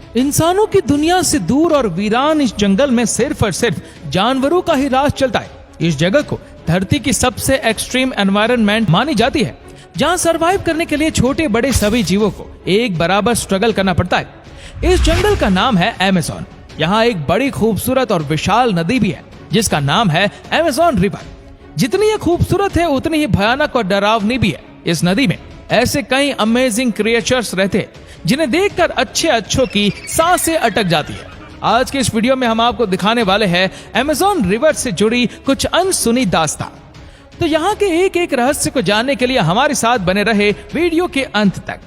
इंसानों की दुनिया से दूर और वीरान इस जंगल में सिर्फ और सिर्फ जानवरों का ही राज चलता है। इस जगह को धरती की सबसे एक्सट्रीम एनवायरनमेंट मानी जाती है, जहां सरवाइव करने के लिए छोटे बड़े सभी जीवों को एक बराबर स्ट्रगल करना पड़ता है। इस जंगल का नाम है अमेज़न। यहाँ एक बड़ी खूबसूरत और विशाल नदी भी है जिसका नाम है अमेज़न रिवर। जितनी ये खूबसूरत है उतनी ही भयानक और डरावनी भी है। इस नदी में ऐसे कई अमेजिंग क्रिएचर्स रहते हैं जिन्हें देखकर अच्छों की सांसें अटक जाती है। आज के इस वीडियो में हम आपको दिखाने वाले हैं अमेज़न रिवर से जुड़ी कुछ अनसुनी दास्तां। तो यहाँ के एक एक रहस्य को जानने के लिए हमारे साथ बने रहे वीडियो के अंत तक।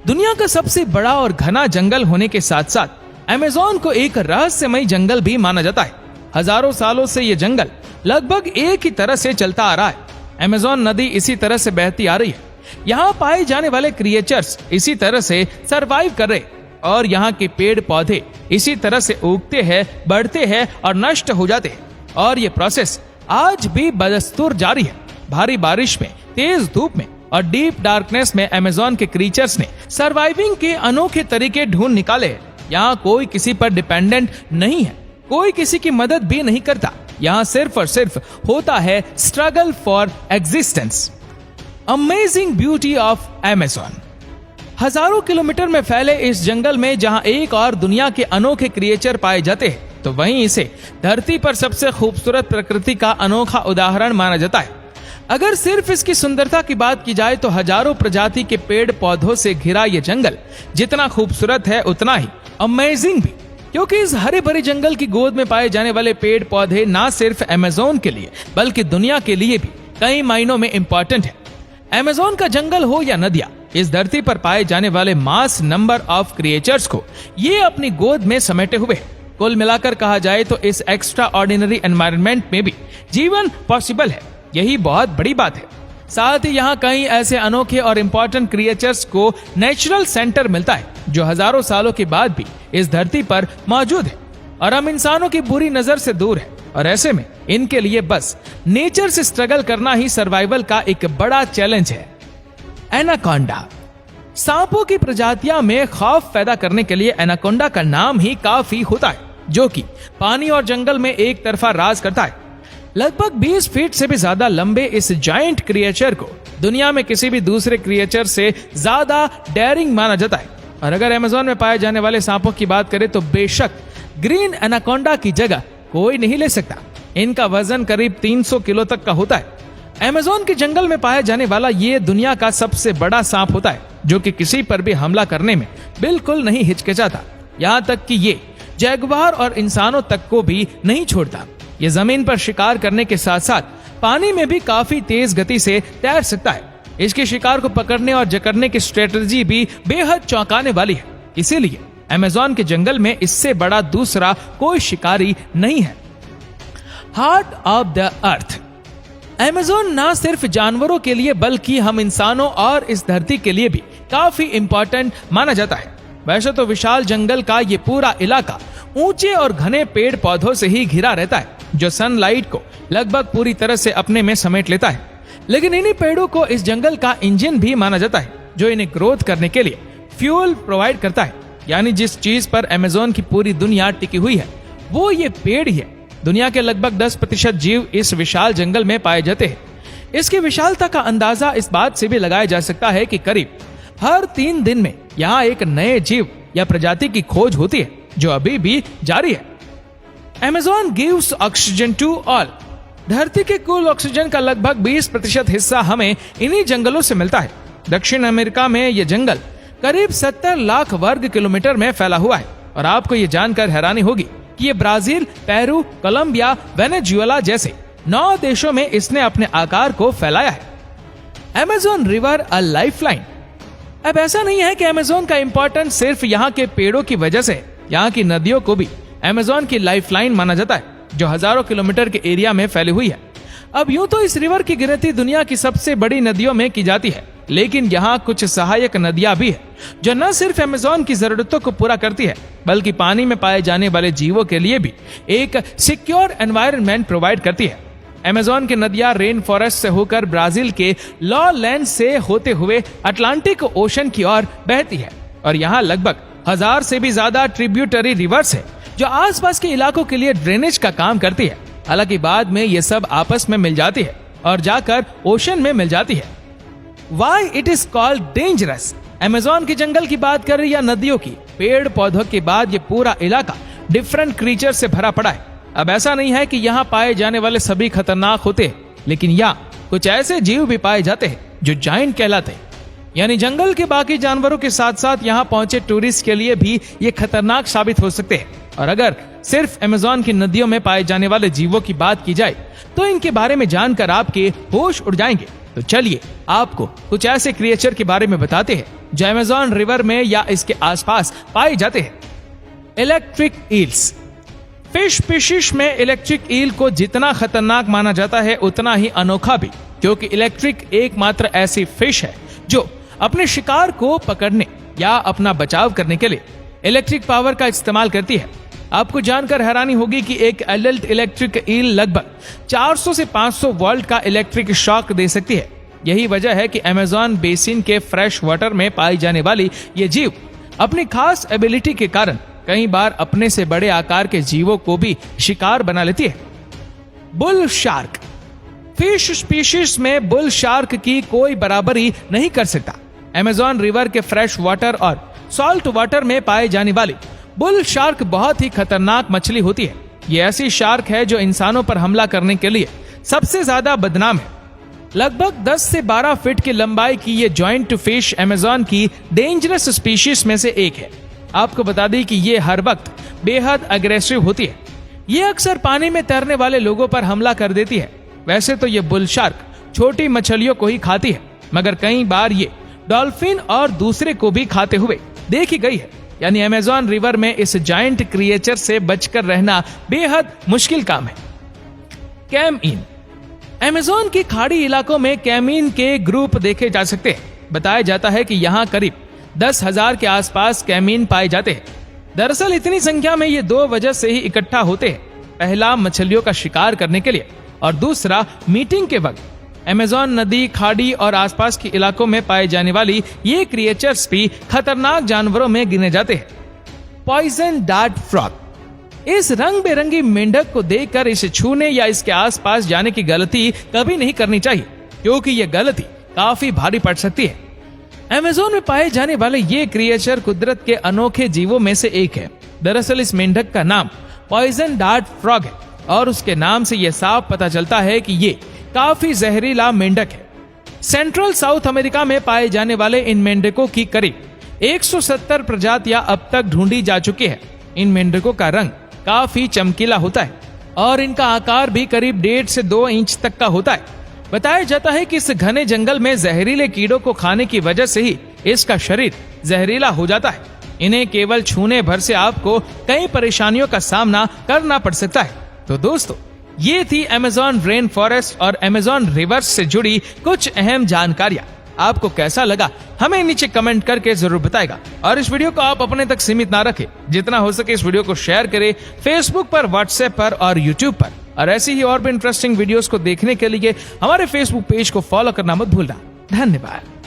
दुनिया का सबसे बड़ा और घना जंगल होने के साथ साथ अमेज़न को एक रहस्यमय जंगल भी माना जाता है। हजारों सालों से ये जंगल लगभग एक ही तरह से चलता आ रहा है। अमेज़न नदी इसी तरह से बहती आ रही है। यहाँ पाए जाने वाले क्रिएचर्स इसी तरह से सरवाइव कर रहे और यहाँ के पेड़ पौधे इसी तरह से उगते हैं, बढ़ते हैं और नष्ट हो जाते हैं। और ये प्रोसेस आज भी बदस्तूर जारी है। भारी बारिश में, तेज धूप में और डीप डार्कनेस में अमेज़न के क्रीचर्स ने सर्वाइविंग के अनोखे तरीके ढूंढ निकाले हैं। यहाँ कोई किसी पर डिपेंडेंट नहीं है, कोई किसी की मदद भी नहीं करता। यहाँ सिर्फ और सिर्फ होता है struggle for existence. Amazing beauty of Amazon. हजारों किलोमीटर में फैले इस जंगल में जहाँ एक और दुनिया के अनोखे क्रिएचर पाए जाते हैं, तो वहीं इसे धरती पर सबसे खूबसूरत प्रकृति का अनोखा उदाहरण माना जाता है। अगर सिर्फ इसकी सुंदरता की बात की जाए तो हजारों प्रजाति के पेड़ पौधों से घिरा ये जंगल जितना खूबसूरत है उतना ही अमेजिंग भी, क्योंकि इस हरे भरे जंगल की गोद में पाए जाने वाले पेड़ पौधे ना सिर्फ अमेज़न के लिए बल्कि दुनिया के लिए भी कई मायनों में इम्पोर्टेंट है। अमेज़न का जंगल हो या नदियां, इस धरती पर पाए जाने वाले मास नंबर ऑफ क्रिएचर्स को ये अपनी गोद में समेटे हुए है। कुल मिलाकर कहा जाए तो इस एक्स्ट्रा ऑर्डिनरी एनवायरनमेंट में भी जीवन पॉसिबल है। यही बहुत बड़ी बात है। साथ ही यहाँ कई ऐसे अनोखे और इम्पोर्टेंट क्रिएचर्स को नेचुरल सेंटर मिलता है जो हजारों सालों के बाद भी इस धरती पर मौजूद है और हम इंसानों की बुरी नजर से दूर है। और ऐसे में इनके लिए बस नेचर से स्ट्रगल करना ही सर्वाइवल का एक बड़ा चैलेंज है। एनाकोंडा। सांपों की प्रजातियां में खौफ पैदा करने के लिए एनाकोंडा का नाम ही काफी होता है, जो कि पानी और जंगल में एक तरफा राज करता है। लगभग 20 फीट से भी ज्यादा लंबे इस जायंट क्रिएचर को दुनिया में किसी भी दूसरे क्रिएचर से ज्यादा डेयरिंग माना जाता है। और अगर अमेज़न में पाए जाने वाले सांपों की बात करें तो बेशक ग्रीन एनाकोंडा की जगह कोई नहीं ले सकता। इनका वजन करीब 300 किलो तक का होता है। अमेज़न के जंगल में पाया जाने वाला ये दुनिया का सबसे बड़ा सांप होता है, जो कि किसी पर भी हमला करने में बिल्कुल नहीं हिचकिचाता। यहाँ तक कि ये जैगुआर और इंसानों तक को भी नहीं छोड़ता। ये जमीन पर शिकार करने के साथ साथ पानी में भी काफी तेज गति से तैर सकता है। इसके शिकार को पकड़ने और जकड़ने की स्ट्रेटजी भी बेहद चौंकाने वाली है। इसीलिए अमेज़न के जंगल में इससे बड़ा दूसरा कोई शिकारी नहीं है। Heart of the earth. Amazon ना सिर्फ जानवरों के लिए बल्कि हम इंसानों और इस धरती के लिए भी काफी इंपॉर्टेंट माना जाता है। वैसे तो विशाल जंगल का ये पूरा इलाका ऊंचे और घने पेड़ पौधों से ही घिरा रहता है, जो सनलाइट को लगभग पूरी तरह से अपने में समेट लेता है। लेकिन इन्हीं पेड़ों को इस जंगल का इंजन भी माना जाता है, जो इन्हें ग्रोथ करने के लिए फ्यूल प्रोवाइड करता है। यानी जिस चीज पर अमेज़न की पूरी दुनिया टिकी हुई है वो ये पेड़ ही है। दुनिया के लगभग 10% जीव इस विशाल जंगल में पाए जाते हैं। इसकी विशालता का अंदाजा इस बात से भी लगाया जा सकता है कि करीब हर 3 दिन में यहाँ एक नए जीव या प्रजाति की खोज होती है, जो अभी भी जारी है। Amazon gives oxygen to all. धरती के कुल ऑक्सीजन का लगभग 20% हिस्सा हमें इन्हीं जंगलों से मिलता है। दक्षिण अमेरिका में यह जंगल करीब 70 लाख वर्ग किलोमीटर में फैला हुआ है। और आपको ये जानकर हैरानी होगी कि ये ब्राजील, पेरू, कोलंबिया, वेनेजुएला जैसे 9 देशों में इसने अपने आकार को फैलाया है। अमेज़न रिवर अ लाइफलाइन। अब ऐसा नहीं है कि अमेज़न का इंपॉर्टेंस सिर्फ यहाँ के पेड़ों की वजह से। यहाँ की नदियों को भी अमेज़न की लाइफलाइन माना जाता है, जो हजारों किलोमीटर के एरिया में फैली हुई है। अब यूं तो इस रिवर की गिनती दुनिया की सबसे बड़ी नदियों में की जाती है, लेकिन यहाँ कुछ सहायक नदियां भी है जो न सिर्फ अमेज़न की जरूरतों को पूरा करती है बल्कि पानी में पाए जाने वाले जीवों के लिए भी एक सिक्योर एनवायरनमेंट प्रोवाइड करती है। अमेज़न की नदियां रेन फॉरेस्ट से होकर ब्राजील के लॉ लैंड से होते हुए अटलांटिक ओशन की ओर बहती है और यहाँ लगभग 1000 से भी ज्यादा ट्रिब्यूटरी रिवर्स है जो आसपास के इलाकों के लिए ड्रेनेज का काम करती है। हालांकि बाद में ये सब आपस में मिल जाती है और जाकर ओशन में मिल जाती है। Why it is called dangerous? Amazon के जंगल की बात करें या नदियों की, पेड़ पौधों के बाद ये पूरा इलाका डिफरेंट क्रीचर से भरा पड़ा है। अब ऐसा नहीं है कि यहाँ पाए जाने वाले सभी खतरनाक होते हैं, लेकिन यहाँ कुछ ऐसे जीव भी पाए जाते हैं जो जायंट कहलाते हैं। यानी जंगल के बाकी जानवरों के साथ साथ यहाँ पहुंचे टूरिस्ट के लिए भी ये खतरनाक साबित हो सकते हैं। और अगर सिर्फ अमेज़न की नदियों में पाए जाने वाले जीवों की बात की जाए तो इनके बारे में जानकर आपके होश उड़ जाएंगे। तो चलिए आपको कुछ ऐसे क्रिएचर के बारे में बताते हैं जो अमेज़न रिवर में या इसके आसपास पाए जाते हैं। Electric eels. फिश स्पीशीज में इलेक्ट्रिक ईल को जितना खतरनाक माना जाता है उतना ही अनोखा भी, क्योंकि इलेक्ट्रिक एकमात्र ऐसी फिश है जो अपने शिकार को पकड़ने या अपना बचाव करने के लिए इलेक्ट्रिक पावर का इस्तेमाल करती है। आपको जानकर हैरानी होगी कि एक एडल्ट इलेक्ट्रिक ईल लगभग 400 से 500 वोल्ट का इलेक्ट्रिक शॉक दे सकती है। यही वजह है कि अमेज़न बेसिन के फ्रेश वाटर में पाई जाने वाली ये जीव अपनी खास एबिलिटी के कारण कई बार अपने से बड़े आकार के जीवों को भी शिकार बना लेती है। Bull shark. फिश स्पीशीज में बुल शार्क की कोई बराबरी नहीं कर सकता। अमेज़न रिवर के फ्रेश वाटर और सॉल्ट वाटर में पाए जाने वाली बुल शार्क बहुत ही खतरनाक मछली होती है। ये ऐसी शार्क है जो इंसानों पर हमला करने के लिए सबसे ज्यादा बदनाम है। लगभग 10 से 12 फीट की लंबाई की ये जॉइंट फिश अमेज़न की डेंजरस स्पीशीज में से एक है। आपको बता दें कि ये हर वक्त बेहद अग्रेसिव होती है। ये अक्सर पानी में तैरने वाले लोगों पर हमला कर देती है। वैसे तो ये बुल शार्क छोटी मछलियों को ही खाती है, मगर कई बार ये डॉल्फिन और दूसरे को भी खाते हुए देखी गई है। यानी अमेज़न रिवर में इस जायंट क्रिएचर से बचकर रहना बेहद मुश्किल काम है। कैमईन। अमेज़न की खाड़ी इलाकों में कैमीन के ग्रुप देखे जा सकते हैं। बताया जाता है कि यहाँ करीब 10,000 के आसपास कैमीन पाए जाते हैं। दरअसल इतनी संख्या में ये दो वजह से ही इकट्ठा होते हैं। पहला, मछलियों का शिकार करने के लिए, और दूसरा, मीटिंग के वक्त। अमेज़न नदी, खाड़ी और आसपास के इलाकों में पाए जाने वाली ये क्रिएचर्स भी खतरनाक जानवरों में गिने जाते हैं। Poison dart frog. इस रंग बेरंगी मेंढक को देखकर इसे छूने या इसके आसपास जाने की गलती कभी नहीं करनी चाहिए, क्योंकि ये गलती काफी भारी पड़ सकती है। अमेज़न में पाए जाने वाले ये क्रिएचर कुदरत के अनोखे जीवों में से एक है। दरअसल इस मेंढक का नाम पॉइजन डार्ट फ्रॉग है और उसके नाम से यह साफ पता चलता है कि ये काफी जहरीला मेंढक है। सेंट्रल साउथ अमेरिका में पाए जाने वाले इन मेंढकों की करीब 170 प्रजातियां अब तक ढूंढी जा चुकी है। इन मेंढकों का रंग काफी चमकीला होता है और इनका आकार भी करीब 1.5 से 2 इंच तक का होता है। बताया जाता है कि इस घने जंगल में जहरीले कीड़ों को खाने की वजह से ही इसका शरीर जहरीला हो जाता है। इन्हें केवल छूने भर से आपको कई परेशानियों का सामना करना पड़ सकता है। तो दोस्तों, ये थी अमेज़न रेन फॉरेस्ट और अमेज़न रिवर से जुड़ी कुछ अहम जानकारियां। आपको कैसा लगा हमें नीचे कमेंट करके जरूर बताएगा। और इस वीडियो को आप अपने तक सीमित ना रखें, जितना हो सके इस वीडियो को शेयर करें फेसबुक पर, व्हाट्सएप पर और यूट्यूब पर। और ऐसी ही और भी इंटरेस्टिंग वीडियोस को देखने के लिए हमारे फेसबुक पेज को फॉलो करना मत भूलना। धन्यवाद।